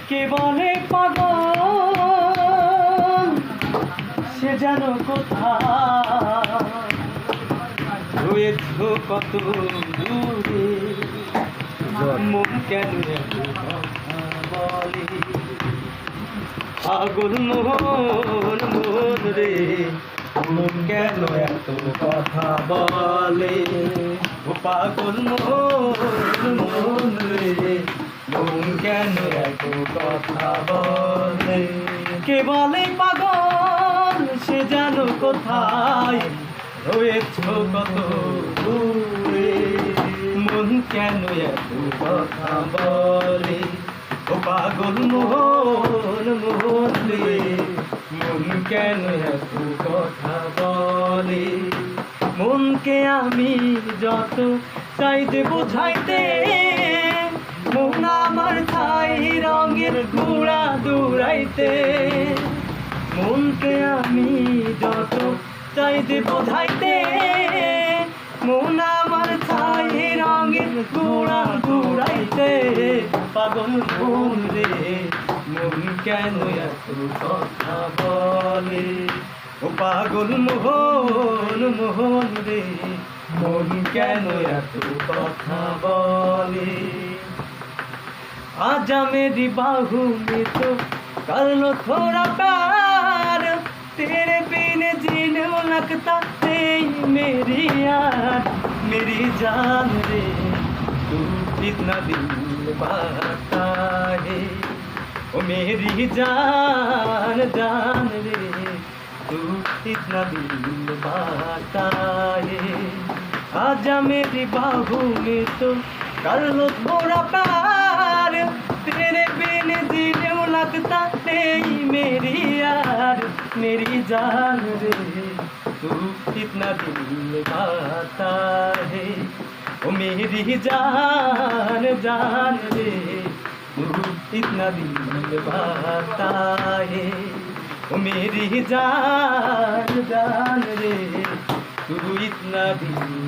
কে বলে পাগল সে যেন কোথায় রয়েছ কত দূরে, মন কেন এত কথা বলে? পাগল মন মন রে, মন কেন এত কথা বলে? ও পাগল মন মন রে, মন কেন এত কথা বলে? কে বলে পাগল সে যেন কোথায় রয়েছ কত দূরে, মন কেন এত কথা বলে? ও পাগল মোহন মোহন রে, মন কেন এত কথা বলে? মনকে আমি যত চাইতে বোঝাইতে, মন আমার ছাই রঙের ঘোড়া দৌড়াইতে। মনকে আমি যত চাইতে বোঝাইতে, মন আমার ছাই রঙের ঘোড়া দৌড়াইতে। পাগল মন রে, মন কেন এত কথা বলে? ও পাগল মোহন মোহন রে, মন কেন এত কথা বলে? आजा मेरी बाहू में तो कर लो थोड़ा प्यार, तेरे बिन जीने लगता नहीं मेरी यार। मेरी जान रे तू इतना दिल बाता है, ओ मेरी जान जान रे तू इतना दिल बाता है। आजा मेरी बाहू में तो कर लो थोड़ा प्यार, तेरे बिन जीने लगता नहीं मेरी यार। मेरी जान रे तू इतना दिल बाता है, ओ मेरी जान जान रे तू इतना दिल बाता है। ओ मेरी जान जान रे तू इतना दिल